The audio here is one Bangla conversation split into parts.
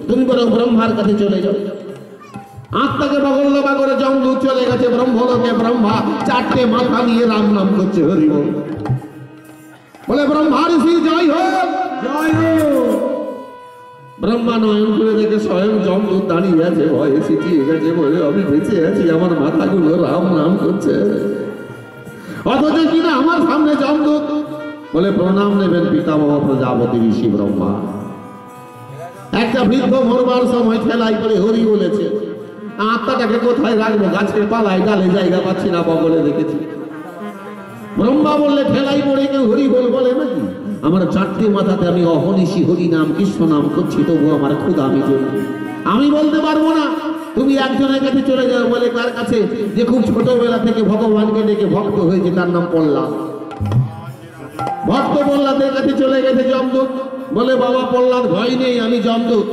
তুমি বরং ব্রহ্মার কাছে চলে যাও। আত্মাকে বগল্লবা করে যমদূত চলে গেছে ব্রহ্মলোকে। ব্রহ্মা চারটে মাথা নিয়ে রাম নাম করছে, হরি বল। বলে ব্রহ্মা ঋষি জয় হোক, জয় হোক। ব্রহ্মা নয়ন করে দেখে স্বয়ং যমদূত দাঁড়িয়ে আছে, ভয়ে সিটিয়ে গেছে, বলে আমি বেঁচে আছি, আমার মাথাগুলো রাম নাম করছে, অথচ কিনা আমার সামনে যমদূত। বলে প্রণাম নেবেন পিতামহ প্রজাপতি ঋষি ব্রহ্মা। একটা বৃদ্ধ মরবার সময় ঠেলাই করে হরি বলেছে। আত্মাটাকে কোথায় রাখবো? গাছের পালায়, ডালে জায়গা পাচ্ছি না, বগলে দেখেছি। ব্রহ্মা বললে ঠেলাই পড়ে কেউ হরি বল বলে নাকি? আমার চারটে মাথাতে আমি অহনিশি হরি নাম কৃষ্ণ নাম করছি, তবু আমার ক্ষুধা আমি জন্য আমি বলতে পারবো না। তুমি একজনের কাছে চলে যাও। বলে কার কাছে? যে খুব ছোটবেলা থেকে ভগবানকে ডেকে ভক্ত হয়েছে, তার নাম প্রহ্লাদ। ভক্ত প্রহ্লাদের কাছে চলে গেছে যমদূত। বলে বাবা প্রহ্লাদ, ভয় নেই, আমি যমদূত,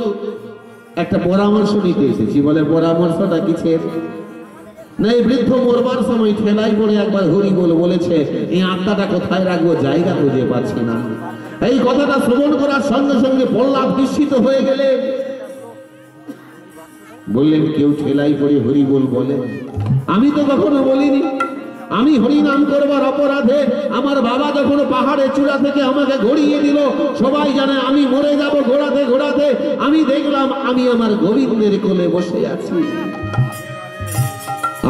একটা পরামর্শ নিতে এসেছি। বলে পরামর্শটা কিসের? না, এই বৃদ্ধ মরবার সময় ঠেলাই পড়ে একবার হরি বল বলেছে, এই আত্মাটা কোথায় রাখবো, জায়গা খুঁজে পাচ্ছি না। এই কথাটা শ্রবণ করার সঙ্গে সঙ্গে প্রহ্লাদ বিস্মিত হয়ে গেলে বললেন, কেউ ঠেলাই পড়ে হরি বল বলে? আমি তো কখনো বলিনি। আমি হরি নাম করবার অপরাধে আমার বাবা যখন পাহাড়ের চূড়া থেকে আমাকে গড়িয়ে দিল, সবাই জানে আমি মরে যাব ঘোড়াতে ঘোড়াতে, আমি দেখলাম আমি আমার গোবিন্দের কোলে বসে আছি।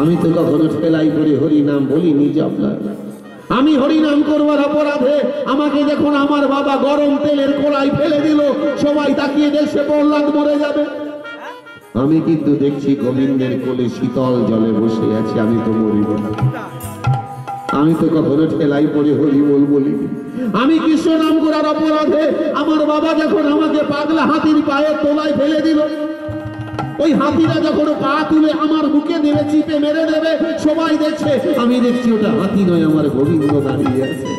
আমি তো কখনো ঠেলাই করে হরি নাম বলিনি। আপনার আমি হরি নাম করবার অপরাধে আমাকে যখন আমার বাবা গরম তেলের কড়াই ফেলে দিল, সবাই তাকিয়ে দেখছে প্রহ্লাদ মরে যাবে। আমি কিন্তু দেখছি গোবিন্দের কোলে শীতল জলে বসে আছি, আমি তো মরিব না। আমি তো কখনো ঠেলাই পড়ে হরি বল বলিনি। আমি কৃষ্ণ নাম করার অপরাধে আমার বাবা যখন আমাকে পাগলা হাতির পায়ের তলায় ফেলে দিল, ওই হাতিরা যখন পা তুলে আমার বুকে দেবে, চিপে মেরে দেবে, সবাই দেখছে, আমি দেখছি ওটা হাতি নয়, আমার গোবিন্দ দাঁড়িয়ে আছে।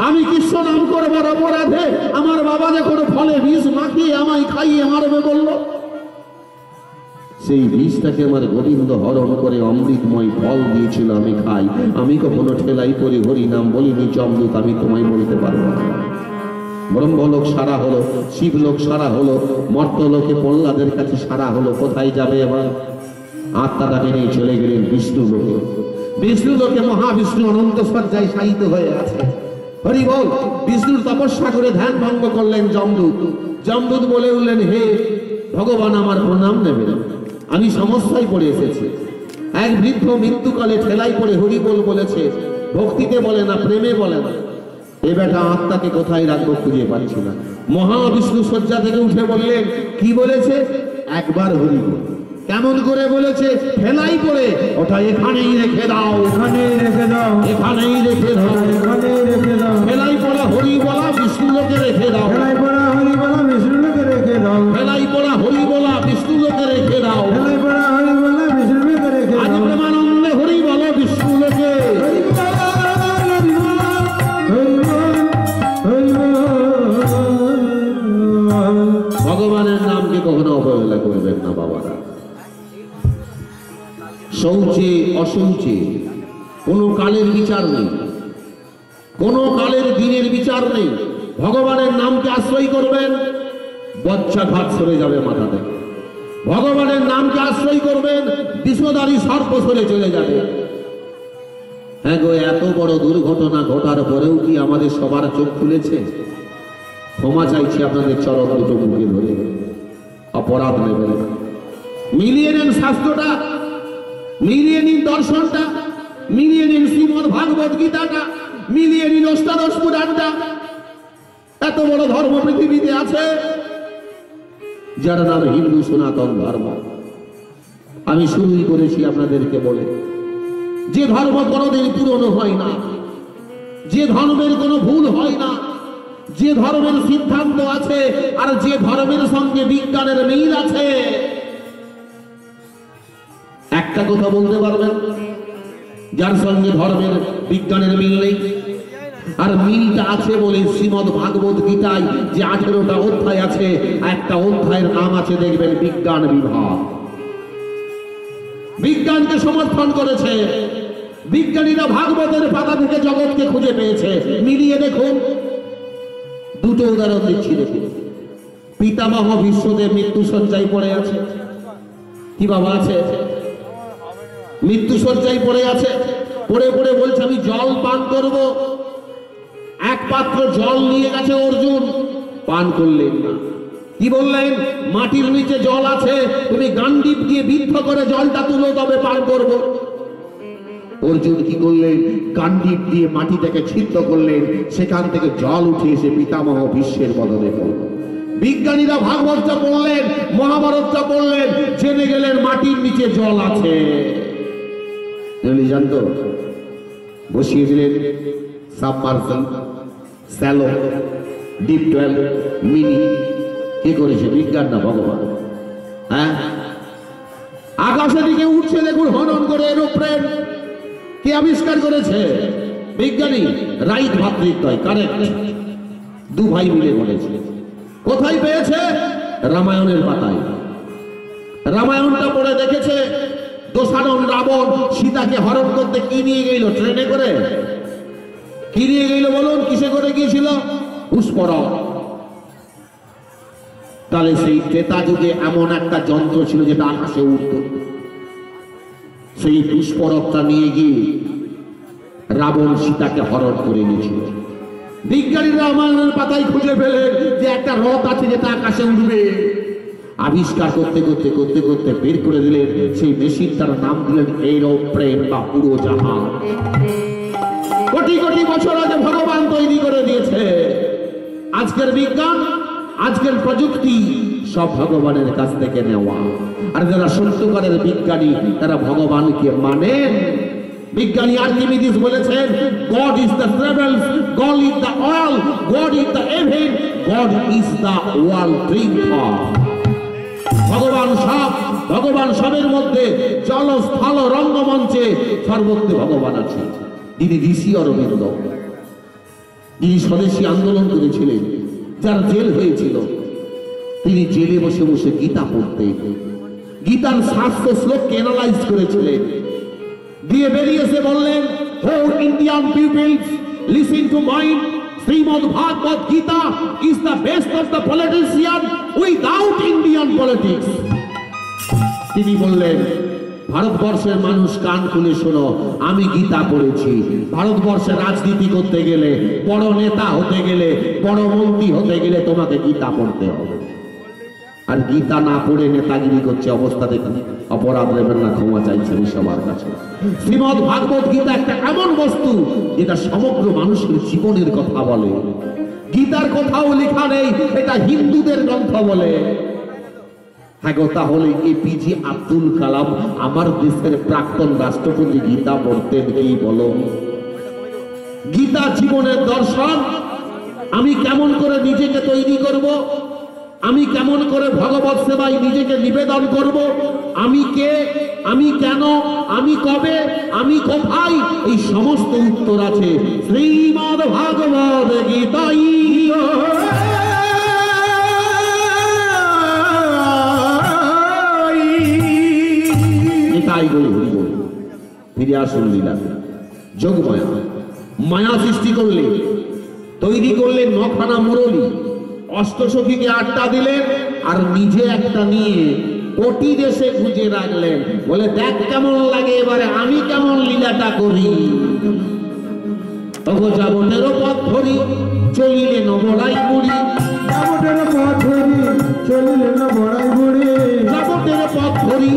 আমি কৃষ্ণ নাম করবার অপরাধে আমার বাবা যখন ফলে বিষ মাখিয়ে আমায় খাইয়ে মারবে বলল, সেই বিষটাকে আমার গোবিন্দ হরণ করে অমৃতময় ফল দিয়েছিল, আমি খাই। আমি কখনো ঠেলাই করে হরি নাম বলিনি যমদূত, আমি তোমায় বলতে পারবো না। ব্রহ্মলোক সারা হলো, শিবলোক সারা হলো, মর্তলোকে প্রহ্লাদের কাছে সারা হলো। কোথায় যাবে এবার? আত্মাটাকে নিয়ে চলে গেলেন বিষ্ণু লোকে। বিষ্ণু লোকে মহাবিষ্ণু অনন্ত সজ্জায় শায়িত হয়ে আছে। হরি বল। বিষ্ণুর তপস্যা করে ধ্যান ভঙ্গ করলেন যমদূত। যমদূত বলে উঠলেন, হে ভগবান, আমার প্রণাম নেবেন, আমি সমস্যায় পড়ে এসেছি। এক বৃদ্ধ মৃত্যুকালে ঠেলাই পড়ে হরি বল বলেছে, ভক্তিতে বলে না, প্রেমে বলে না। এ বেটা আত্মাকে কোথায় রাখবো খুঁজে পাচ্ছি না। মহাবিষ্ণু শয্যা থেকে উঠে বললেন, কি বলেছে? একবার হরি বল। কেমন করে বলেছে? ঠেলাই পড়ে, ওটা এখানেই রেখে দাও, এখানেই রেখে দাও, এখানেই রেখে দাও, এখানেই রেখে দাও। ঠেলাই পড়া হরি বলা বিষ্ণু লোকে রেখে দাও, ঠেলাই পড়া হরি বলা বিষ্ণু লোকে রেখে দাও, ঠেলাই পড়া হরি বলা বিষ্ণু লোকে রেখে দাও, ঠেলাই পড়া হরি বলা বিষ্ণু লোকে রেখে দাও। আজ প্রেমানন্দে হরি বলো বিষ্ণু লোকে। ভগবানের নামকে কখনো অবহেলা করবেন না বাবারা। শৌচে অশৌচে কোনো কালের বিচার নেই, কোনো কালের দিনের বিচার নেই। ভগবানের নামকে আশ্রয় করবেন, বজ্রাঘাত সরে যাবে মাথা থেকে। ভগবানের নামকে আশ্রয় করবেন, বিষধারী সর্প সরে চলে যাবে। হ্যাঁ গো, এত বড় দুর্ঘটনা ঘটার পরেও কি আমাদের সবার চোখ খুলেছে? ক্ষমা চাইছি আপনাদের চরণ দুটো মুখে ধরে, অপরাধ নেবেন। মিলিয়ে নেন শাস্ত্রটা, মিলিয়ে নিন দর্শনটা, মিলিয়ে নিন শ্রীমদ ভাগবত গীতাটা, মিলিয়ে নিন অষ্টাদশ পুরাণটা। এত বড় ধর্ম পৃথিবীতে আছে যার নাম হিন্দু সনাতন ধর্ম। আমি শুরুই করেছি আপনাদেরকে বলে, যে ধর্ম কোনোদিন পুরনো হয় না, যে ধর্মের কোনো ভুল হয় না, যে ধর্মের সিদ্ধান্ত আছে আর যে ধর্মের সঙ্গে বিজ্ঞানের মিল আছে। একটা কথা বলতে পারবেন যার সঙ্গে ধর্মের বিজ্ঞানের মিল নেই? আর মিলটা আছে বলে শ্রীমদ ভাগবত গীতায় যে 18টা অধ্যায় আছে, একটা অধ্যায়ের নাম আছে দেখবেন বিজ্ঞান বিভাগ। বিজ্ঞানকে সমর্থন করেছে বিজ্ঞানীরা, ভাগবতের পাতা থেকে জগৎকে খুঁজে পেয়েছে। মিলিয়ে দেখুন, দুটো উদাহরণ দিচ্ছি দেখুন। পিতামহ ভীষ্মদেব মৃত্যু শয্যায় পড়ে আছে। কি বাবা আছে? মৃত্যু শয্যায় পড়ে আছে। পড়ে পড়ে বলছে আমি জল পান করব। এক পাত্র জল নিয়ে গেছে অর্জুন, পান করলেন না। কি বললেন? মাটির নিচে জল আছে, তুমি গান্ডীব দিয়ে বিদ্ধ করে জলটা তুলো, তবে পান করব। অর্জুন কি করলেন? গান্ডীব দিয়ে মাটিটাকে ছিদ্র করলেন, সেখান থেকে জল উঠে এসে পিতামহ ভীষ্মের বদনে পড়ল। বিজ্ঞানীরা ভাগবতটা পড়লেন, মহাভারতটা পড়লেন, জেনে গেলেন মাটির নিচে জল আছে। জানতো? বসিয়ে দিলেন submersible, shallow, deep well, mini. কি করেছে? বিজ্ঞান না ভগবান? হ্যাঁ, আকাশের দিকে উঠছে দেখুন হনন করে এরোপ্লেন। কে আবিষ্কার করেছে? বিজ্ঞানী রাইট ভাতৃদ্বয়, কারেক্ট। দু ভাই মিলে করেছে। কোথায় পেয়েছে? রামায়ণের পাতায়। রামায়ণটা পড়ে দেখেছে দোষানন রাবণ সীতাকে হরণ করতে কি নিয়ে গেল? ট্রেনে করে। কি নিয়ে গেল বলুন? কিসে করে গিয়েছিল? পুষ্পরথ। তাহলে সেই ত্রেতা যুগে এমন একটা যন্ত্র ছিল যেটা আকাশে উঠত। সেই পুষ্পরথটা নিয়ে গিয়ে রাবণ সীতাকে হরণ করে নিয়েছিল। বিজ্ঞানীরা রামায়ণের পাতায় খুঁজে পেলেন যে একটা রথ আছে যেটা আকাশে উঠবে। আবিষ্কার করতে করতে করতে করতে বের করে দিলেন সেই মেশিনটার নাম দিলেন এরোপ্লেন বা উড়োজাহাজ। কোটি কোটি বছর আগে ভগবান তৈরি করে দিয়েছে। আজকের বিজ্ঞান, আজকের প্রযুক্তি সব ভগবানের কাছ থেকে নেওয়া। আর যারা সত্যকারের বিজ্ঞানী তারা ভগবানকে মানেন। বিজ্ঞানী আর্কিমিডিস বলেছেন god is the travels, god is the oil, god is the এভেন, god is the world drinker. ভগবান সব, ভগবান সবের মধ্যে, জল স্থল রঙ্গমঞ্চে সর্বত্র ভগবান আছে। তিনি ঋষি অরবিন্দ, যিনি স্বদেশী আন্দোলন করেছিলেন, যার জেল হয়েছিল, তিনি জেলে বসে বসে গীতা পড়তেন। গীতার শাস্ত্র শ্লোককে অ্যানালাইজ করেছিলেন। দিয়ে বেরিয়ে এসে বললেন, "Oh Indian peoples, listen to mine. Srimad Bhagavad Gita is the best of the politician without Indian politics." তিনি বললেন, ভারতবর্ষের মানুষ কান খুলে শোনো, আমি গীতা পড়েছি। ভারতবর্ষে রাজনীতি করতে গেলে, বড় নেতা হতে গেলে, বড় মন্ত্রী হতে গেলে তোমাকে গীতা পড়তে হবে। আর গীতা না পড়ে নেতাগিরি করছে, অবস্থা দেখুন। অপরাধ নেবেন না, ক্ষমা চাইছেন সবার কাছে। শ্রীমদ ভাগবত গীতা একটা এমন বস্তু যেটা সমগ্র মানুষের জীবনের কথা বলে। গীতার কথাও লেখা নেই এটা হিন্দুদের গ্রন্থ বলে। হ্যাঁ গো, তাহলে এপিজে আব্দুল কালাম, আমার দেশের প্রাক্তন রাষ্ট্রপতি, গীতা পড়তেন কি বলো? গীতা জীবনের দর্শন। আমি কেমন করে নিজেকে তৈরি করব, আমি কেমন করে ভগবত সেবায় নিজেকে নিবেদন করব, আমি কে, আমি কেন, আমি কবে, আমি কোথায়, এই সমস্ত উত্তর আছে শ্রীমদ ভাগবত গীতায়। ফিরে আসুন লীলা। যোগমায়া, মায়া সৃষ্টি করলে, তৈরি করলেন নখানা মুরলী, অষ্টসখীকে 8টা দিলেন আর নিজে একটা নিয়ে কোটি দেশে খুঁজে রাখলেন। বলে দেখ কেমন লাগে, এবারে আমি কেমন লীলাটা করি। তবু যাবতের পথ ধরি চলিলে নবড়াই বুড়ি, যাবতের পথ ধরি চলিলে নবড়াই বুড়ি, যাবতের পথ ধরি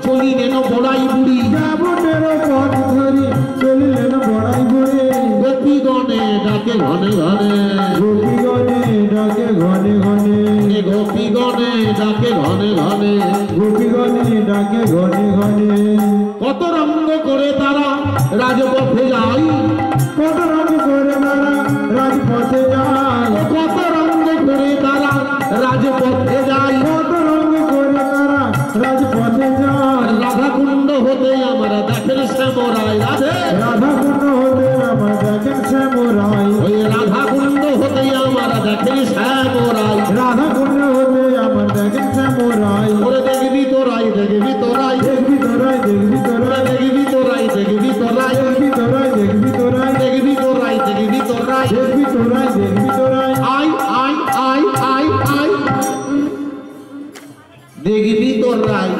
চলিলে নবড়াই বুড়ি, যাবতের পথ ধরি চলিলে নবড়াই বুড়ি। গোপীগণে ডাকে ঘনে ঘনে, গোপীগণে ডাকে ঘনে ঘনে, গোপীগণে ডাকে ঘনে ঘনে, গোপীগণে ডাকে ঘনে ঘনে। কত রঙ্গ করে তারা রাজপথে যায়, কত রঙ্গ করে তারা রাজপথে যায়, কত রঙ্গ করে তারা রাজপথে যায়, কত রঙ্গ করে তারা রাজপথে যায়। রাধা কুণ্ড হতে আমরা দেখেন শ্যামরায়, রাধে রাধা কুণ্ড হতে আমরা দেখেন শ্যামরায়, ওই রাধা কুণ্ড হতে আমরা দেখেন শ্যামরায়, রাধা কুণ্ড হতে আমরা দেখেন শ্যামরায়। ওরে দেখবি তোরাই, দেখবি তোরাই, দেখবি তোরাই, দেখবি তোরাই, দেখবি তোরাই, দেখবি তোরাই, দেখবি তোরাই, দেখবি তোরাই, দেখবি তোরাই, দেখবি দেখবি তোর রায়।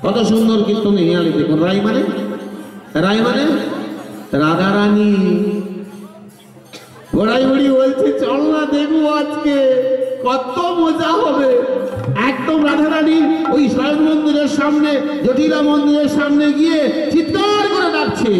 কত সুন্দর কীর্তন হিয়ালি দেখুন। রায় মানে রাধা রানী। গোড়াই বুড়ি বলছে চল না দেখবো আজকে কত মজা হবে। একদম রাধা রানী ওই স্বয়ং মন্দিরের সামনে, জটিলা মন্দিরের সামনে গিয়ে চিৎকার করে ডাকছে,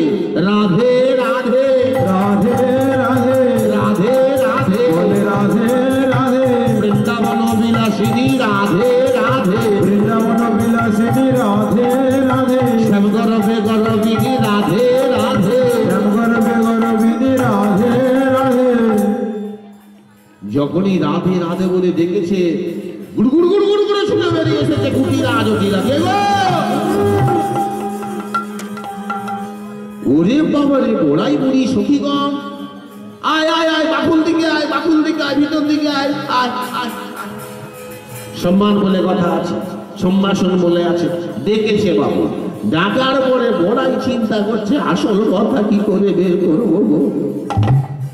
রাধে রাধে রাধে রাধে রাধে রাধে বলে রাধে রাধে, বৃন্দাবন বিলাসিনী রাধে রাধে, বৃন্দাবন বিলাসিনী রাধে রাধে, শ্যাম গরবে গরবিনী রাধে রাধে, শ্যাম গরবে গরবিনী রাধে রাধে। যখনই রাধে রাধে বলে দেখেছে, গুড়গুড় গুড়গুড় করে ছুটে বেরিয়ে এসেছে কুটিরা জটিলা। ওরে বাবা রে, গোড়াই বুড়ি সখীগণ, আয় আয় আয়, বাকুল দিকে আয়, বাকুল দিকে আয়, ভিতর দিকে আয়, আয় আয়। সম্মান বলে কথা আছে, সম্ভাষণ বলে আছে। দেখেছে বাবু, ডাকার পরে বড়াই চিন্তা করছে আসল কথা কি করে বের করবো গো।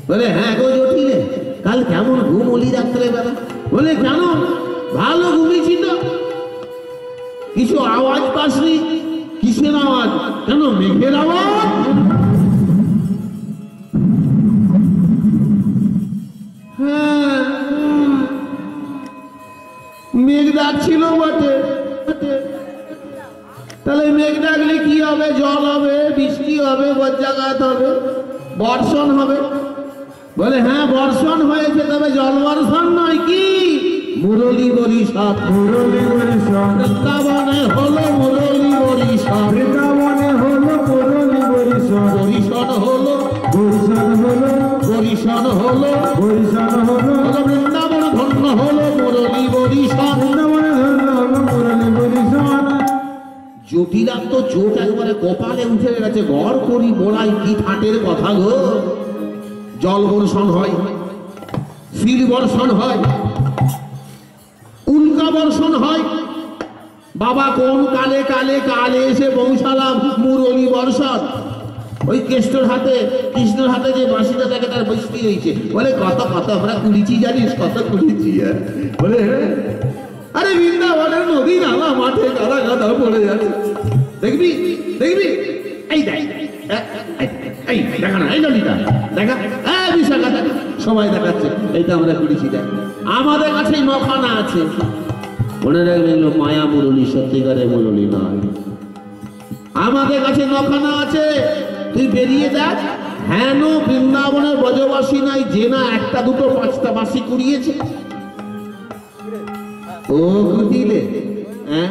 বলে হ্যাঁ গো জটিলে, কাল কেমন ঘুমলি রাত্রে বেলা? বলে কেন? ভালো ঘুমিয়েছি তো। কিছু আওয়াজ পাসনি? কিসের আওয়াজ? কেন মেঘের আওয়াজ? হ্যাঁ, মেঘ ডাকছিল বটে। তাহলে মেঘ ডাকলে কি হবে? জল হবে, বৃষ্টি হবে, বজ্রাঘাত হবে, বর্ষণ হবে। বলে হ্যাঁ বর্ষণ হয়েছে, তবে জল বর্ষণ নয়, কি মুরলী বরিশাদ। মুরলী বরিশাদ বৃন্দাবনে হলো, মুরলী বরিশাদ বৃন্দাবনে হলো, মুরলী বরিশাদ বরিশাদ হলো, বরিশাদ হলো, বরিশাদ হলো, বরিশাদ হলো, বৃন্দাবন ধন্য হলো, মুরলী বরিশাদ বৃন্দাবনে ধন্য হলো, মুরলী বরিশাদ। জটিলা তো চোখ একবারে কপালে উঠে গেছে। ঘর করি বড়াই কি ঠাটের কথা গো। জল বর্ষণ হয়, শিল বর্ষণ হয়, উল্কা বর্ষণ হয়। বাবা কোন কালে কালে কালে এসে পৌঁছালাম মুরলী বর্ষণ। ওই কৃষ্ণর হাতে যে বাঁশিটা থাকে তার বৃষ্টি হয়েছে। বলে কত কত আমরা কুড়িছি, জানিস কত কুড়িছি? বলে আরে বৃন্দাবনের নদী নালা মাঠে গাদা গাদা পড়ে যাচ্ছে। দেখবি দেখবি, এই দেখ, এই দেখা না, এই ললিতা দেখা, বিশাখা দেখা, সবাই দেখাচ্ছে এইটা আমরা কুড়িছি। দেখ আমাদের কাছে নখানা আছে। মনে রাখবেন মায়া মুরলী সত্যিকারের মুরলী নয়। আমাদের কাছে নখানা আছে, তুই বেরিয়ে দেখ। হ্যাঁ বৃন্দাবনের ব্রজবাসী নাই যে না একটা দুটো পাঁচটা বাসি কুড়িয়েছে। ও কুটিলে, হ্যাঁ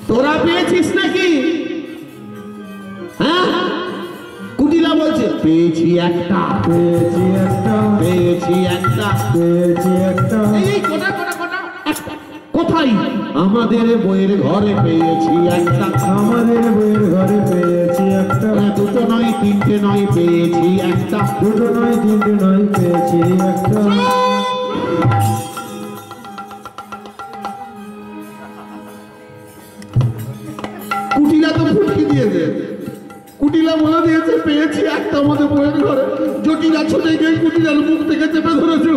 তোরা পেয়েছিস নাকি? হ্যাঁ কুটিলা বলছে পেয়েছি একটা, পেয়েছি একটা, পেয়েছি একটা, পেয়েছি একটা। এই কোটা কোটা কোটা কোথায়? আমাদের বইয়ের ঘরে পেয়েছি একটা, আমাদের বইয়ের ঘরে পেয়েছি একটা। দুটো নয় তিনটে নয় পেয়েছি একটা, দুটো নয় তিনটে নয় পেয়েছি একটা। কুটিলা তো ফুটকি দিয়েছে। কুটিলা বলে দিয়েছে পেয়েছি একটা আমাদের বইয়ের ঘরে। জটিলা ছুটে গিয়ে কুটিলার মুখ থেকে চেপে ধরেছে।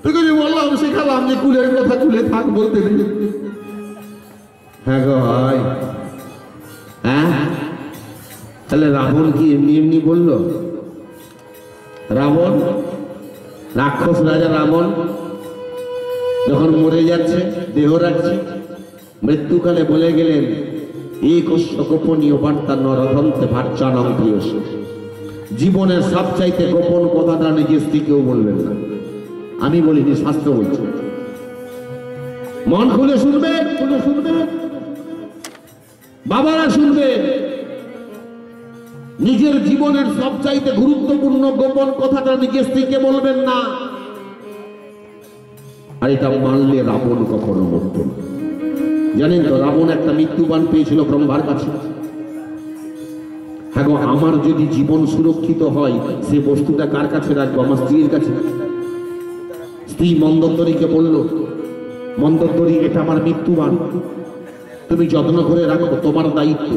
তোকে যে বললাম শেখালাম যে কুলের কথা কুলে থাক বলতে নেই। হ্যাঁ গো ভাই, হ্যাঁ তাহলে রাবণ কি এমনি এমনি বললো? রাবণ রাক্ষস রাজা রাবণ যখন মরে যাচ্ছে, দেহ রাখছে, মৃত্যুকালে বলে গেলেন এই কস্য গোপনীয় বার্তা নরধন্তে ভার্চানং প্রিয়স। জীবনের সবচাইতে গোপন কথাটা নিজের স্ত্রীকেও বলবেন না। আমি বলিনি, শাস্ত্র বলছে। মন খুলে শুনবে, খুলে শুনবে, বাবারা শুনবে। নিজের জীবনের সবচাইতে গুরুত্বপূর্ণ গোপন কথাটা নিজের স্ত্রীকে বলবেন না। আর এটা মানলে রাবণ কখনো মরত না। জানেন তো রাবণ একটা মৃত্যুবান পেয়েছিল ব্রহ্মার কাছে। হ্যাঁ গো, আমার যদি জীবন সুরক্ষিত হয় সে বস্তুটা কার কাছে রাখবো? আমার স্ত্রীর কাছে। স্ত্রী মন্দোদরীকে বলল, মন্দোদরী এটা আমার মৃত্যুবান, তুমি যত্ন করে রাখো, তোমার দায়িত্ব।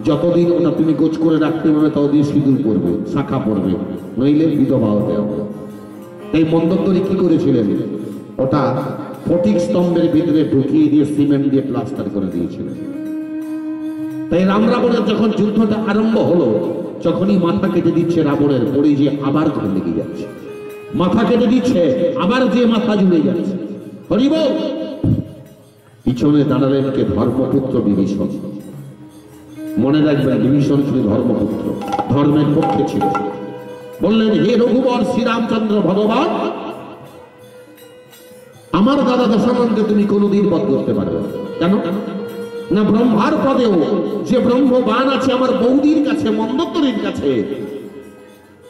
যতদিন ওটা তুমি গোছ করে রাখতে পারবে ততদিন সিঁদুর পড়বে, শাখা পড়বে, নইলে বিধবা হতে হবে। এই মন্দোদরি কি করেছিলেন, ওটা ফটিক স্তম্ভের ভিতরে ঢুকিয়ে দিয়ে সিমেন্ট দিয়ে প্লাস্টার করে দিয়েছিলেন। তাই রাম রাবণের যখন যুদ্ধটা আরম্ভ হলো, যখনই মাথা কেটে দিচ্ছে রাবণের, পড়ে যে আবার ঘর লেগে যাচ্ছে, মাথা কেটে দিচ্ছে আবার যে মাথা জুড়ে যাচ্ছে। হরিব পিছনে দাঁড়ালেন কে? ধর্মপুত্র বিভীষণ। মনে রাখবেন, বিভীষণ ছিল ধর্মপুত্র, ধর্মের পক্ষে ছিল। বললেন, হে রঘুবর শ্রীরামচন্দ্র ভগবান, আমার দাদা দশরথকে তুমি কোনোদিন বধ করতে পারবে না। কেন? না ব্রহ্মার পদেও যে ব্রহ্মবান আছে আমার বৌদির কাছে, মন্দোদরির কাছে,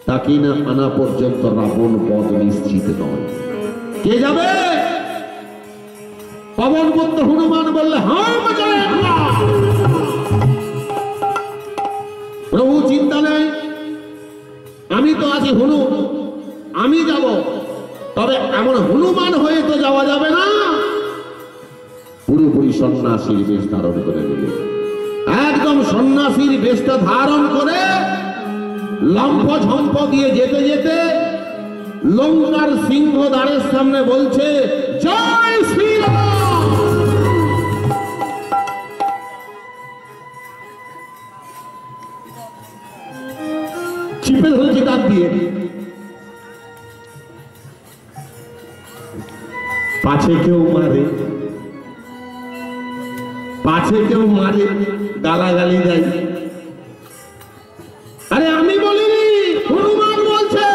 তাকে না আনা পর্যন্ত রাবণ বধ নিশ্চিত নয়। কে যাবে? পবন পুত্র হনুমান বললে, হ্যাঁ প্রভু চিন্তা নেই, আমি তো আছি হনু, আমি যাব। তবে এমন হনুমান হয়ে তো যাওয়া যাবে না। পুরোপুরি সন্ন্যাসীর বেশ ধারণ করে নিলে, একদম সন্ন্যাসীর বেশটা ধারণ করে লম্ফ ঝম্প দিয়ে যেতে যেতে লঙ্কার সিংহ দ্বারের সামনে বলছে, জয় শ্রীরাম। চিপে ধরেছে দাঁত দিয়ে, পাছে কেউ মারে, পাছে কেউ মারে, গালাগালি দেয়। আরে আমি বলিনি, হনুমান বলছে।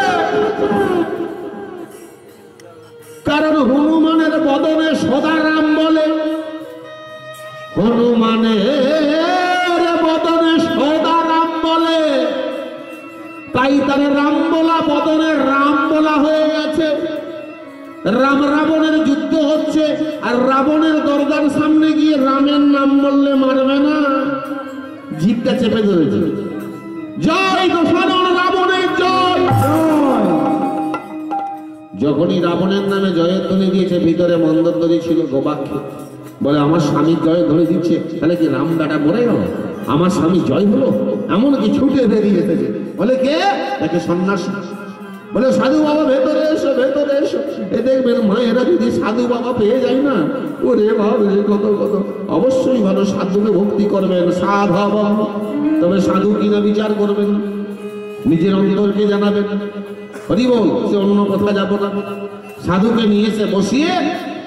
কারণ হনুমানের বদনে সদা রাম বলে, হনুমানের বদনে সদা রাম বলে, তাই তার রাম বলা বদনে রাম বলা হয়ে গেছে। রাম রাবণের যুদ্ধ হচ্ছে, আর রাবণের দরজার সামনে গিয়ে রামের নাম বললে মারবে না, জিভটা চেপে ধরেছে। জয় দশরথ রাবণের জয়। যখনই রাবণের নামে জয়ের ধ্বনি দিয়েছে, ভিতরে মন্দোদরি ছিল গোবাক্ষ, বলে আমার স্বামীর জয় ধরে দিচ্ছে, তাহলে কি রাম বেটা মরে গেল? আমার স্বামী জয় হলো? এমনকি ছুটে বেরিয়ে এসেছে। বলে কে? তাকে সন্ন্যাসী। বলে সাধু বাবা ভেতরে এসো, ভেতরে এসো। এ দেখবেন মায়েরা যদি সাধু বাবা পেয়ে যায় না, ওরে ভাবে কত কত। অবশ্যই ভালো সাধুকে ভক্তি করবেন, সাধব। তবে সাধু কিনা বিচার করবেন, নিজের অন্তরকে জানাবেন। হরি বল, সে অন্য কথা যাব না। সাধুকে নিয়ে এসে বসিয়ে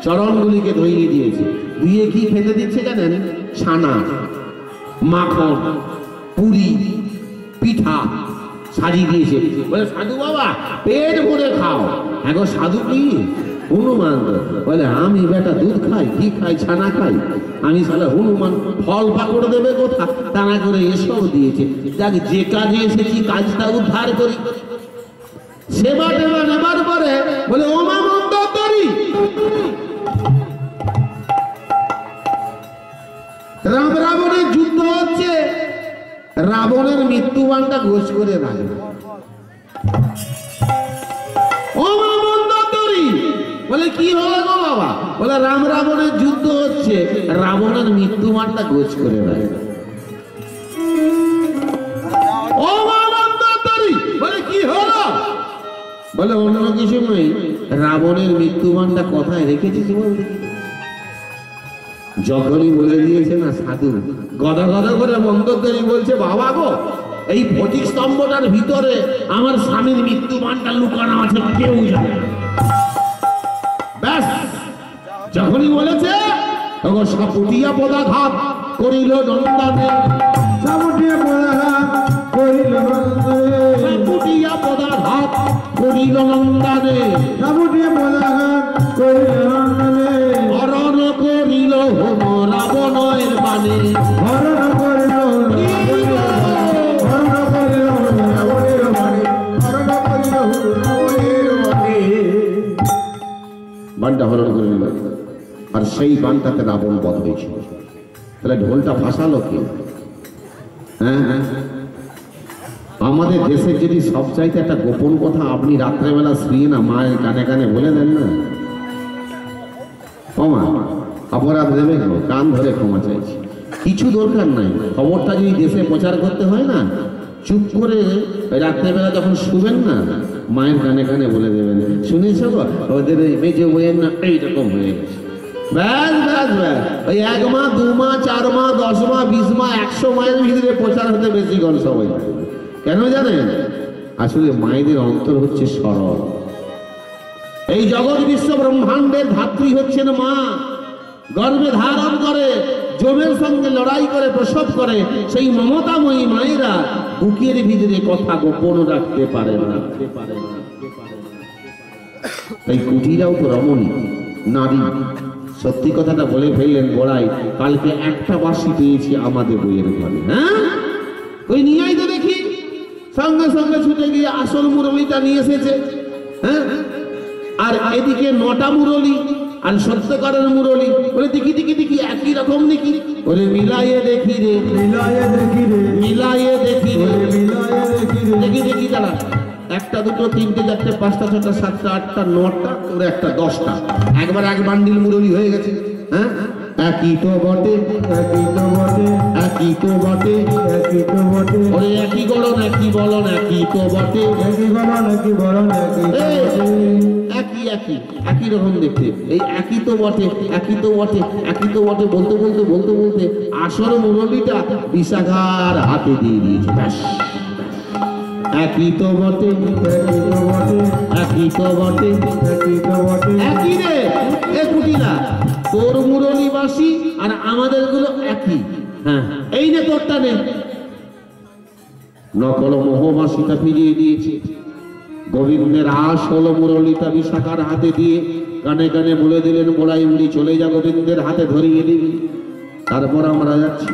চরণগুলিকে ধরিয়ে দিয়েছে। দিয়ে কি খেতে দিচ্ছে জানেন? ছানা, মাখন, পুরি, পিঠা সাজিয়ে দিয়েছে। বলে সাধু বাবা পেট ভরে খাও। এখন সাধু কি? হনুমান। বলে আমি বেটা দুধ খাই, কি খাই? ছানা খাই। আমি সালা হনুমান, ফল পাকড় দেবে কোথা? তা না করে এসব দিয়েছে। যাক, যে কাজে এসেছি কাজটা উদ্ধার করি। সেবা টেবা নেবার পরে বলে, ওমা মন্দোদরি, রাম রাবণের যুদ্ধ হচ্ছে, রাবণের মৃত্যুবানটা ঘোষ করে রাখবে। ওমা মন্দোদরি বলে, কি হলো গো বাবা? বলে রাম রাবণের যুদ্ধ হচ্ছে, রাবণের মৃত্যুবানটা ঘোষ করে রাখবে। ওমা মন্দোদরি বলে, কি হলো? বলে অন্য কিছু নয়, রাবণের মৃত্যুবানটা কোথায় রেখেছিস বলতে। যখনই বলে দিয়েছে না সাধু, গদা গদা করে মন্দোদরি বলছে, বাবা গো, এই ফটিক স্তম্ভটার ভিতরে আমার স্বামীর মৃত্যুবানটা লুকানো আছে, কেউ জানে না। ব্যাস, যখনই বলেছে তখন সাপুটিয়া পদাঘাত করিল নন্দনে, সাপুটিয়া পদাঘাত করিল নন্দনে, সাপুটিয়া পদাঘাত করিল নন্দনে, সাপুটিয়া পদাঘাত করিল নন্দনে, হরণ করিল হোম রাবণের বাণী, হরণ করিল রাবণের বাণী, হরণ করিল রাবণের বাণী। বাণটা হরণ করে নিল, আর সেই বাণটাতে রাবণ বধ হয়েছিল। তাহলে ঢোলটা ভাসালো কি? হ্যাঁ, আমাদের দেশের যদি সব চাইতে একটা গোপন কথা আপনি রাত্রেবেলা শুয়ে না মায়ের কানে কানে বলে দেন না, ক্ষমা অপরাধ দেবে, কান ধরে ক্ষমা চাইছি, কিছু দরকার নাই। খবরটা যদি দেশে প্রচার করতে হয় না, চুপ করে রাত্রেবেলা যখন শুবেন না, মায়ের কানে কানে বলে দেবেন, শুনেছ ওদের ওই মেজে বইয়ের না এইরকম হয়ে গেছে। ব্যাস ব্যাস ব্যাস ওই 1 মাস 2 মাস 4 মাস 10 মাস 20 মাস 100 মায়ের ভিতরে প্রচার হতে বেশিক্ষণ সময় লাগে। কেন জানেন? আসলে মায়েদের অন্তর হচ্ছে সরল। এই জগৎ বিশ্ব ব্রহ্মাণ্ডের ধাত্রী হচ্ছেন মা। গর্ভে ধারণ করে, যমের সঙ্গে লড়াই করে প্রসব করে, সেই মমতাময়ী মায়েরা বুকের ভিতরে কথা গোপন রাখতে পারে না। তাই কুটিরাও তো রমণী নারী। সত্যি কথাটা বলে ফেললেন বড়াই, কালকে একটা বাসি পেয়েছি আমাদের বইয়ের ঘরে। হ্যাঁ, ওই নিয়েই তো দেখি সঙ্গে সঙ্গে ছুটে গিয়ে আসল মুরলিটা নিয়ে এসেছে। হ্যাঁ, আর এদিকে 9টা মুরলি আর সত্যকারের মুরলি। বলে দেখি দেখি দেখি একই রকম নাকি? বলে মিলাইয়ে দেখি রে, মিলাইয়ে দেখি রে, মিলাইয়ে দেখি রে, মিলাইয়ে দেখি রে। দেখি দেখি দাঁড়া, 1টা 2টো 3টে 4টে 5টা 6টা 7টা 8টা 9টা তোর একটা 10টা, একবার এক বান্ডিল মুরলি হয়ে গেছে। হ্যাঁ, একই তো বটে, একই তো বটে, একই তো বটে, একই তো বটে। ওরে একই গড়ন একই বলন একই তো বটে, একই গড়ন একই বলন একই একই একই একই রকম দেখতে। এই একই তো বটে, একই তো বটে, একই তো বটে বলতে বলতে বলতে বলতে আসল মুরলিটা বিশাখার হাতে দিয়ে দিয়েছে। ব্যাস, একই তো বটে, একই তো বটে, একই তো বটে, একই তো বটে, একই রে। এ কুটিলা, তোর মুরলি বাসি আর আমাদের গুলো একই। হ্যাঁ, এই নে তোরটা নে। নকল মোহবাসীটা ফিরিয়ে দিয়েছে। গোবিন্দের আসল মুরলিটা বিশাখার হাতে দিয়ে কানে কানে বলে দিলেন, বড়াই মুড়ি চলে যা, গোবিন্দের হাতে ধরিয়ে দিবি। তারপর আমরা যাচ্ছি।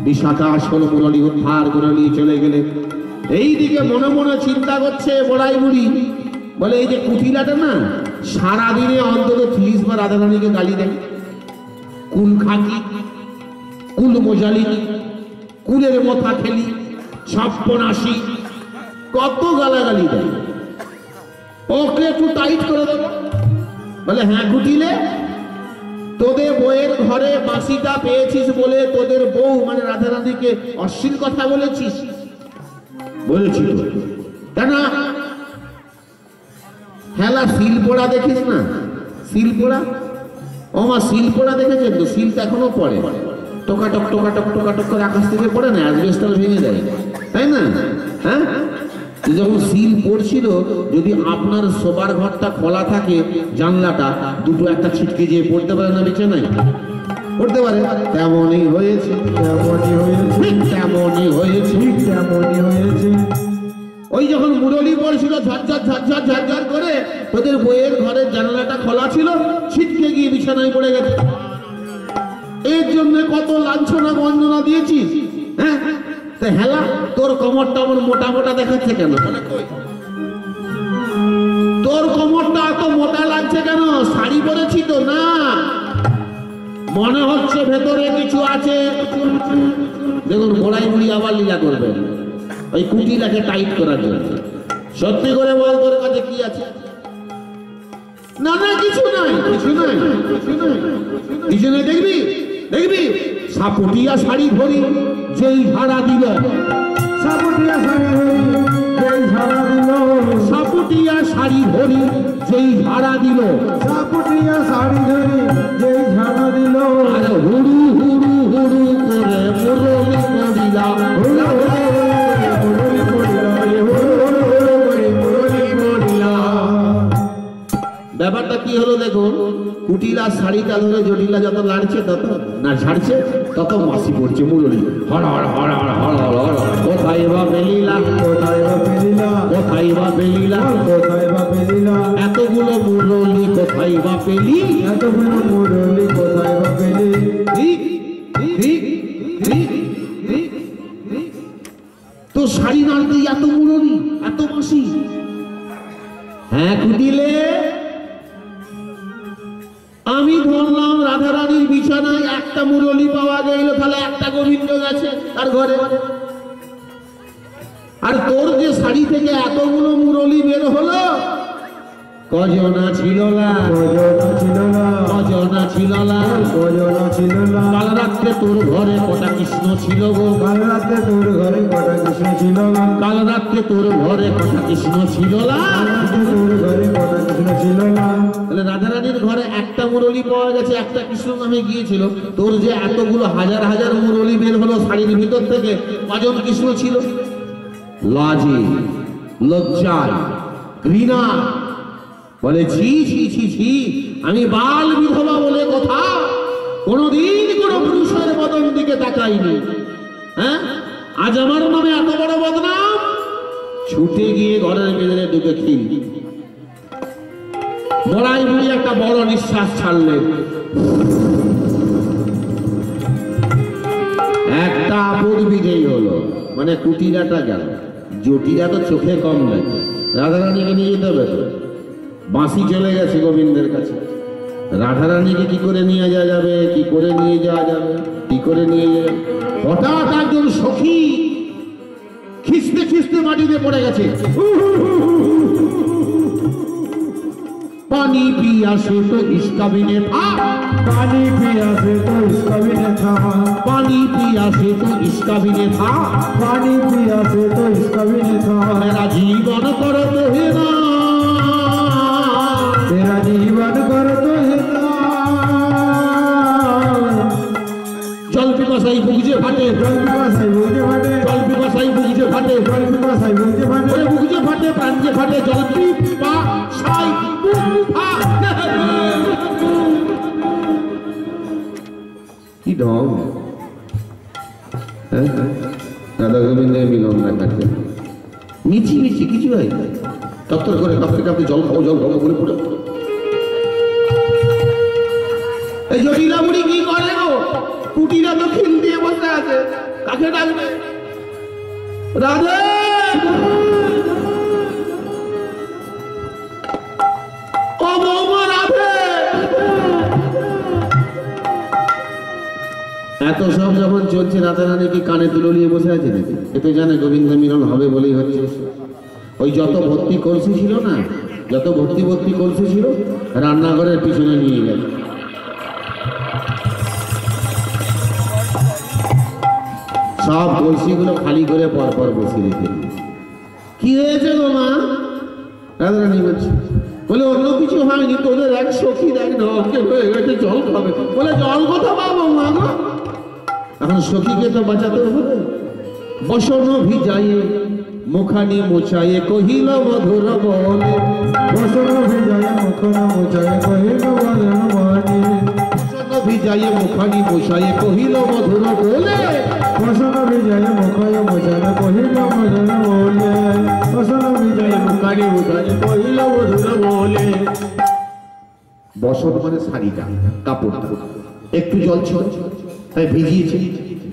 বিশাখা আসল মুরলি উদ্ধার করে নিয়ে চলে গেলে এইদিকে মনে মনে চিন্তা করছে বড়াই মুড়ি। বলে এই যে কুটিলাটা না সারাদিনে অন্তত 30 বার রাধারানীকে গালি দেয়। কুল খাকি, কুল মজালিনী, কুলের মথা খেলি, সপ্পনাশী, কত গালাগালি দেয়। ওকে একটু টাইট করে দেবো। বলে হ্যাঁ কুটিলে, তোদের বউয়ের ঘরে বাঁশিটা পেয়েছিস বলে তোদের বউ মানে রাধারানীকে অশ্লীল কথা বলেছিস? বলেছি। কেন? হেলা শিল পোড়া দেখিস না? শিল পোড়া, ও মা শিল পোড়া দেখেছেন তো? শিলটা এখনো পড়ে, টোকাটক টোকাটক টোকাটক করে আকাশ থেকে পড়ে না, অ্যাসবেস্টস ভেঙে দেয়, তাই না? হ্যাঁ, যখন শিল পড়ছিল, যদি আপনার শোবার ঘরটা খোলা থাকে, জানলাটা দুটো একটা ছিটকে যেয়ে পড়তে পারে না বিছানায়? পড়তে পারে। তেমনই হয়েছে, তেমনই হয়েছে, তেমনই হয়েছে, তেমনই হয়েছে। ওই যখন মুরলি পড়ছিল ঝরঝর ঝরঝর ঝরঝর করে, তোদের বইয়ের ঘরের জানালাটা খোলা ছিল, ছিটকে গিয়ে বিছানায় পড়ে গেছে। এর জন্য কত লাঞ্ছনা বন্দনা দিয়েছিস। হ্যাঁ, হেলা তোর কোমরটা আমার মোটা মোটা দেখাচ্ছে কেন? তোর কোমরটা এত মোটা লাগছে কেন? শাড়ি পরেছি তো না, মনে হচ্ছে ভেতরে কিছু আছে। দেখুন বড়াই মুড়ি আবার লীলা করবেন ওই কুটিটাকে টাইট করার জন্য। সত্যি করে বল, তোর কাছে কি আছে? না না, কিছু নাই, কিছু নাই, কিছু নাই, কিছু নাই। দেখবি দেখবি, সাপটিয়া শাড়ি ধরি যেই ভাড়া দিল, সাপটিয়া শাড়ি ধরি যেই ভাড়া দিল, সাপটিয়া শাড়ি ধরি যেই ভাড়া দিল, সাপটিয়া শাড়ি ধরি যেই ভাড়া দিল। আর হুড়ু হুড়ু হুড়ু করে মুরলি করিলা, মুরলি করিলা, মুরলি করিলা। ব্যাপারটা কি হলো দেখুন, কুটিলা শাড়িটা ধরে জটিলা যত লাড়ছে তত না ছাড়ছে, তত মাসি পড়ছে মুরলি। হর হর হর হর হর হর, কোথায় বা পেলিলা, কোথায় বা পেলিলা, কোথায় বা পেলিলা, কোথায় বা পেলিলা। এতগুলো মুরলি কোথায় বা পেলি, এতগুলো মুরলি কোথায় বা পেলি। ঠিক ঠিক ঠিক ঠিক, তো শাড়ি নাড়তে এত মুরলি এত মাসি। হ্যাঁ কুটিলে, আমি ধরলাম রাধারানীর বিছানায় একটা মুরলি পাওয়া গেল, তাহলে একটা গোবিন্দ গেছে তার ঘরে। আর তোর যে শাড়ি থেকে এতগুলো মুরলি বের হলো, কজনা ছিল না, কজনা ছিল না, কজনা ছিল না, কজনা ছিল না। কাল রাত্রে তোর ঘরে কটা কৃষ্ণ ছিল গো, কাল রাত্রে তোর ঘরে কটা কৃষ্ণ ছিল না, কাল রাত্রে তোর ঘরে কটা কৃষ্ণ ছিল না, তোর ঘরে কটা কৃষ্ণ মুরলি পাওয়া গেছে, একটা কৃষ্ণ নামে গিয়েছিল। তোর যে এতগুলো হাজার হাজার মুরলি বের হলো শাড়ির ভিতর থেকে, কজন কৃষ্ণ ছিল? লাজে, লজ্জায়, ঘৃণা, বলে ছি ছি ছি ছি, আমি বাল বিধবা বলে কথা, কোনদিন কোন পুরুষের বদন দিকে তাকাইনি। হ্যাঁ, আজ আমার নামে এত বড় বদনাম। ছুটে গিয়ে ঘরের ভেতরে ঢুকে খিল মরাই বুড়ি একটা বড় নিঃশ্বাস ছাড়লেন। একটা আপদ বিজয়ী হলো, মানে কুটিরাটা গেল। জটিরা তো চোখে কম নাই, রাধারানীকে নিয়ে যেতে হবে। বাঁশি চলে গেছে গোবিন্দের কাছে। রাধারানীকে কি করে নিয়ে যাওয়া যাবে, কি করে নিয়ে যাওয়া যাবে, কি করে নিয়ে যাবে? হঠাৎ একজন সখী খিস্তে খিস্তে মাটিতে পড়ে গেছে। पानी पिया से तो इसका भी ने था, पानी पिया से तो इसका भी न था, पानी पिया से तो इसका भी ने था, पानी पिया से तो इसका भी न था। मेरा जीवन कर तो है ना, तेरा जीवन कर तो है ना। जल पिपासाई बुझे फाटे, जल पिपासाई बुझे फाटे, जल पिपासाई बुझे फाटे, जल पिपासाई बुझे फाटे, ओरे बुझे फाटे प्राण जे फाटे, जल पिपासाई কি ঢং! রাধা গোবিন্দের মিলন দেখাচ্ছে, মিছি মিছি কিছু হয়। তত্তর করে কাঁপতে কাঁপতে জল খাবো জল খাবো বলে পড়ে। এই জটিলা বুড়ি কি করে গো? কুটিরা তো খিল দিয়ে বসে আছে, কাকে ডাকবে? রাধে! ও বৌমা রাধে! এত সব যখন চলছে, রাধারানী কি কানে তুলে নিয়ে বসে আছে নাকি? এ তো জানে গোবিন্দ মিলন হবে বলেই হচ্ছে। ওই যত ভর্তি কলসি ছিল না, যত ভর্তি ভর্তি কলসি ছিল, রান্নাঘরের পিছনে নিয়ে গেল। সব কলসিগুলো খালি করে পরপর বসিয়ে দিতে। কি হয়েছে গো মা? রাধারানী বলছে, বলে অন্য কিছু হয়নি, তোদের এক সখী দেখ না অজ্ঞান হয়ে গেছে, জল খাবে। বলে জল কোথা পাবো মা গো? এখন সখীকে তো বাঁচাতে হবে। বসন ভিজাইয়ে মুখানি মোছাইয়ে কহিল মধুর বলে, বসন ভিজাইয়ে মুখানি মোছাইয়ে কহিল মধুর বলে, বসন ভিজাইয়ে মুখানি মোছাইয়ে কহিল মধুর বলে, বসন ভিজাইয়ে মুখানি মোছাইয়ে কহিল মধুর বলে, বসন ভিজাইয়ে মুখানি মোছাইয়ে কহিল মধুর বলে। বসন মানে শাড়িটা, কাপড়টা একটু জল ছিল, তাই ভিজিয়েছে।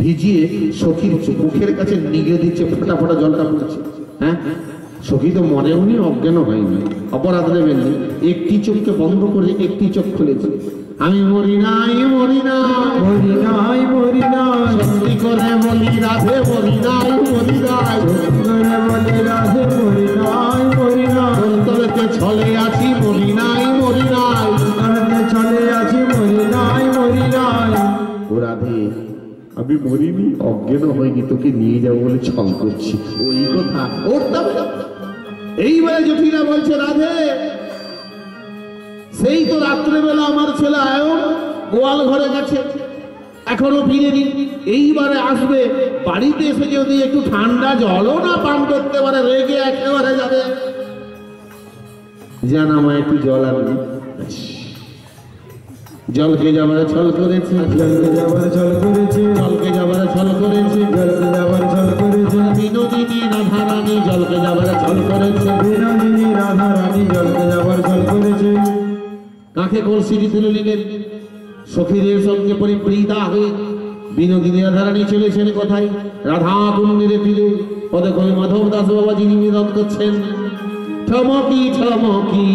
ভিজিয়ে সখীর মুখের কাছে নিগড়ে দিচ্ছে, ফোটা ফোটা জলটা পড়ছে। হ্যাঁ, সখী তো মনে মনে অজ্ঞান হয়নি, অপরাধ নেবেন। একটি চোখকে বন্ধ করে একটি চোখ খুলেছে। আমি মরি নাই, মরি না, মরি নাই, মরি নাই, সত্যি করে বলি রাধে, মরি নাই, মরি নাই, সত্যি করে বলি রাধে, মরি নাই, মরি নাই, অন্তরেতে ছলে আছি, মরি নাই, মরি নাই, অন্তরেতে ছলে আছি, মরি নাই, মরি নাই। ও রাধে, আমি মরিনি, অজ্ঞান হয়নি, তোকে নিয়ে যাবো বলে ছল করছি। ওই কথা এইবারে জটিলা বলছে, রাধে সেই তো রাত্রেবেলা আমার ছেলে আয়ন গোয়াল ঘরে গেছে, এখনো ফিরেনি। এইবারে আসবে, বাড়িতে এসে যদি একটু ঠান্ডা জলও না পান করতে পারে, রেগে একেবারে যাবে। জান আমায় একটু জল আনবি। জলকে যাবার ছল করেছে, জলকে যাবার ছল করেছে, জলকে যাবার ছল করেছে, জলকে যাবার ছল করেছে, বিনোদিনী রাধারানী জলকে যাবার ছল করেছে, বিনোদিনী রাধারানী জলকে যাবার ছল করেছে। কাকে কলসিটি তুলে নিলেন, সখীদের সঙ্গে পরিপ্রীতা হয়ে বিনোদিনী রাধারানী চলেছেন কোথায়? রাধা কুণ্ডের তীরে পদে কবি মাধব দাস বাবাজি নিবেদন করছেন, ঠমকি ঠমকি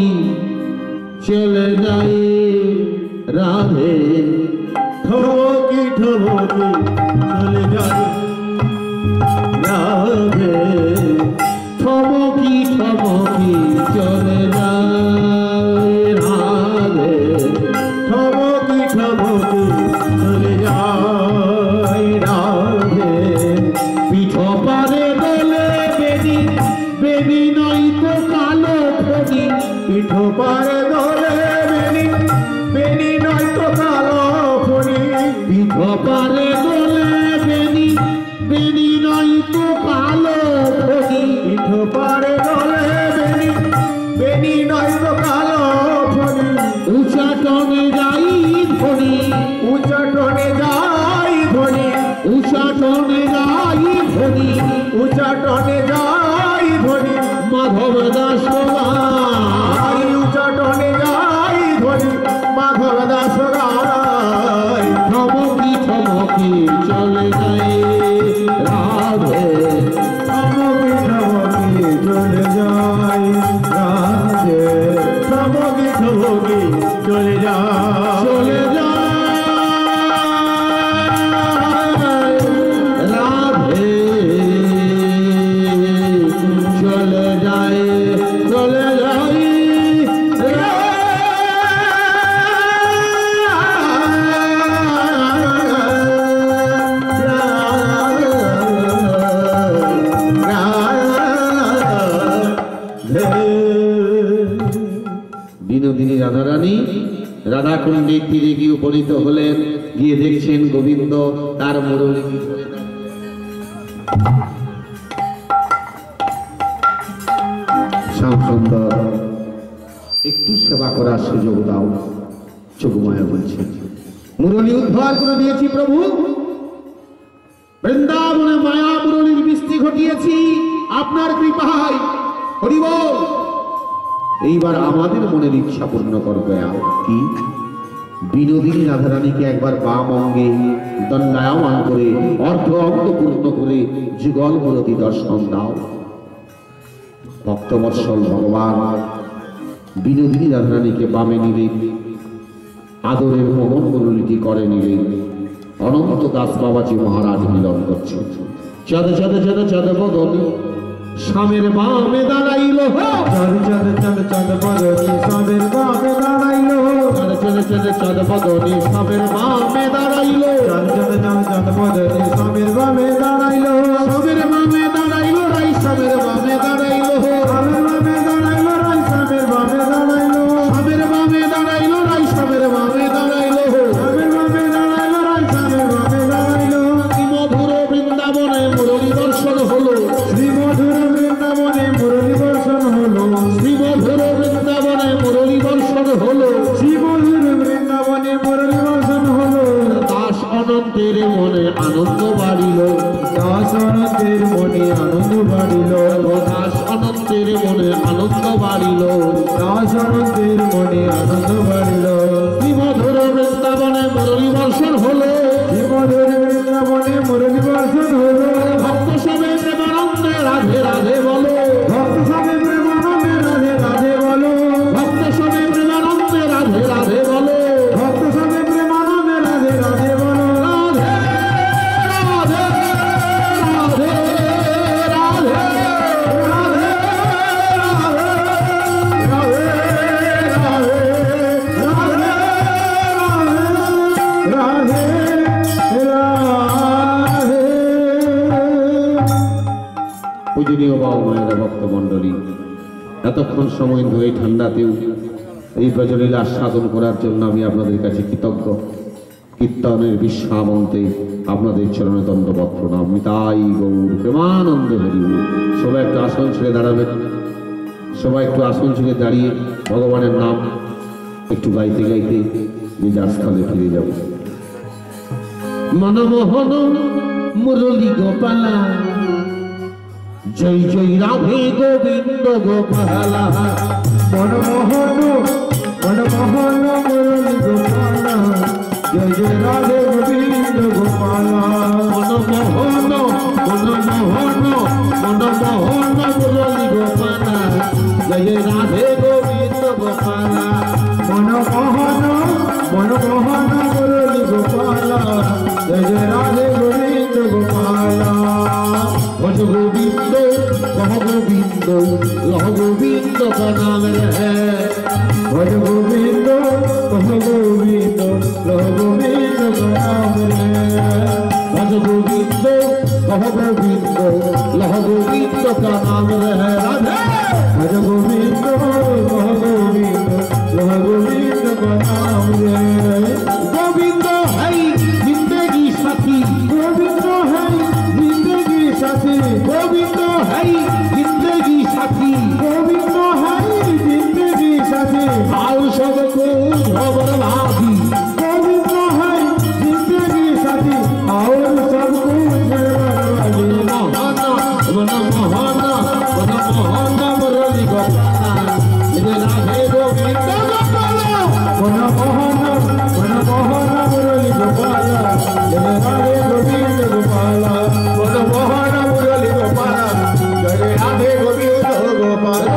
চলে যায় রাধে, ঠমকি ঠমকি চলে যায় রাধে, ঠমকি ঠমকি চলে যায় রাধে, ঠমকি ঠমকি চলে যায় রাধে। পিঠ পারে দোলে বেদি, বেদি নয় তো কালো ফণি, পিঠ পারে ধরে বেনি, বেনি নয় তো কালো ফণি পিঠ পারে দোলে বেনি বেনি নয় তো কালো ফণি পিঠ পারে দলে বেনি বেনি নয় তো কালো ফণি উচাটনে যাই ধনি উচাটনে যাই ধনি উচাটনে যাই ধনি উচাটনে যাই ধনি মাধব দাস গাই উচাটনে যাই ধনি মাধব দাস গাই থমকি থমকি চলে যায় রাধে থমকি থমকি চলে যাই রাধে থমকি থমকি চলে যাই চলে যায় রাধে চলে যায় চলে যায় বিনোদিনী রাধারানী রাধাকুণ্ডের তীরে গিয়ে উপনীত হলেন। গিয়ে দেখছেন গোবিন্দ তার মুরলী শ্যাম সুন্দর, একটু সেবা করার সুযোগ দাও। চোখমায়া বলছে, মুরলী উদ্ধার করে দিয়েছি প্রভু, বৃন্দাবনে মায়া মুরলীর বৃষ্টি ঘটিয়েছি আপনার কৃপায়। হরি বল। এইবার আমাদের মনের ইচ্ছা পূর্ণ করবে। কি? বিনোদিনী রাধারানীকে একবার বাম অঙ্গে দণ্ডায়মান করে অর্ধ অঙ্গ পূর্ণ করে যুগল মূরতি দর্শন দাও। ভক্তবৎসল ভগবান বিনোদিনী রাধারানীকে বামে নিলেন, আদরের মোহন মুরলীটি করে নিলেন। অনন্ত দাস বাবাজি মহারাজ মিলন করছে। চাঁদ চাঁদ চাঁদ চাঁদ বদনী স্বামীর বামে দাঁড়াইল, চাঁদ চাঁদ চাঁদ চাঁদ বদনি স্বামীর বামে দাঁড়াইল, চাঁদ চাঁদ চাঁদ চাঁদ বদনী স্বামীর বামে দাঁড়াইল, চাঁদ চাঁদ চাঁদ চাঁদ বদনি স্বামীর বামে দাঁড়াইল, স্বামীর বামে দাঁড়াইল, রাই স্বামীর বামে দাঁড়াইল, স্বামীর বামে দাঁড়াইল, রাই স্বামীর বামে দাঁড়াইল, স্বামীর বামে দাঁড়াইল, রাই স্বামীর বামে দাঁড়াইল, স্বামীর বামে দাঁড়াইল, রাই স্বামীর বামে দাঁড়াইল। শ্রী মধুর বৃন্দাবনে মুরলী দর্শন হলো, শ্রী মধুর বৃন্দাবনে মুরলী দর্শন হলো, শ্রী মধুর বৃন্দাবনে মুরলী দর্শন হলো। শ্রী মধুর বৃন্দাবনে মুরলী দর্শন হলো। দাস অনন্তের মনে আনন্দ বাড়িল, দাস অনন্তের মনে আনন্দ বাড়িল, দাস অনন্তের মনে আনন্দ বাড়িল, দাস অনন্তের মনে আনন্দ বাড়িল। শ্রী মধুর বৃন্দাবনে মুরলী দর্শন হলো, শ্রী মধুর বৃন্দাবনে মুরলী দর্শন হলো। ভক্ত সবে প্রেমানন্দে রাধে রাধে বলো, ভক্ত সবে প্রেমানন্দে রাধে রাধে বলো, ভক্ত সবে প্রেমানন্দে রাধে রাধে বলো, ভক্ত সবে প্রেমানন্দে রাধে রাধে বলো। রাধে রাধে রাধে রাধে রাধে রাধে রাধে। পূজনীয় বাবা মায়েরা ভক্ত মণ্ডলী, এতক্ষণ সময় ধরে এই ঠান্ডাতেও এই ব্রজলীলা আস্বাদন করার জন্য আমি আপনাদের কাছে কৃতজ্ঞ। কীর্তনের বিশ্বামন্তে আপনাদের চরণে দণ্ডবৎ প্রণাম। নিতাই গৌর প্রেমানন্দে হরি বল। সবাই একটু আসন ছেড়ে দাঁড়াবেন, সবাই একটু আসন ছেড়ে দাঁড়িয়ে ভগবানের নাম একটু গাইতে গাইতে নিজের স্থলে ফিরে যাব। মনমোহন মুরলী গোপালা, জয় জয় রাধে গোবিন্দ গোপালা, মনমোহন মনমোহন মুরলী গোপাল, জয় জয় রাধে গোবিন্দ গোপাল। মনমোহন মনমোহন মনমোহন মুরলী গোপালা, জয় রাধে গোবিন্দ গোপালা, মনমোহন মনমোহন মুরলী গোপাল, জয় জয় রাধে গোবিন্দ গোপাল। ভজ গোবিন্দ কহ গোবিন্দ লহ গোবিন্দ का नाम है, ভজ গোবিন্দ কহ গোবিন্দ লহ গোবিন্দ নাম রে। भज गोविंद कह गोविंद लह गोविंद का नाम है। राधे ভজ গোবিন্দ কহ গোবিন্দ লহ গোবিন্দ নাম রে। सब कुछ खबर भाभी गोविंद है जिंदगी साथी और सब कुछ बर्बादी महाना मुरली गोपाल ये राधे गोविंद गोपाल मन मोहना मुरली गोपाल ये राधे गोविंद गोपाल मन मोहना मुरली गोपाल ये राधे गोविंद गोपाल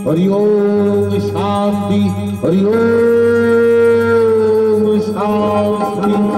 हरि ओम शांति हरि ओम शांति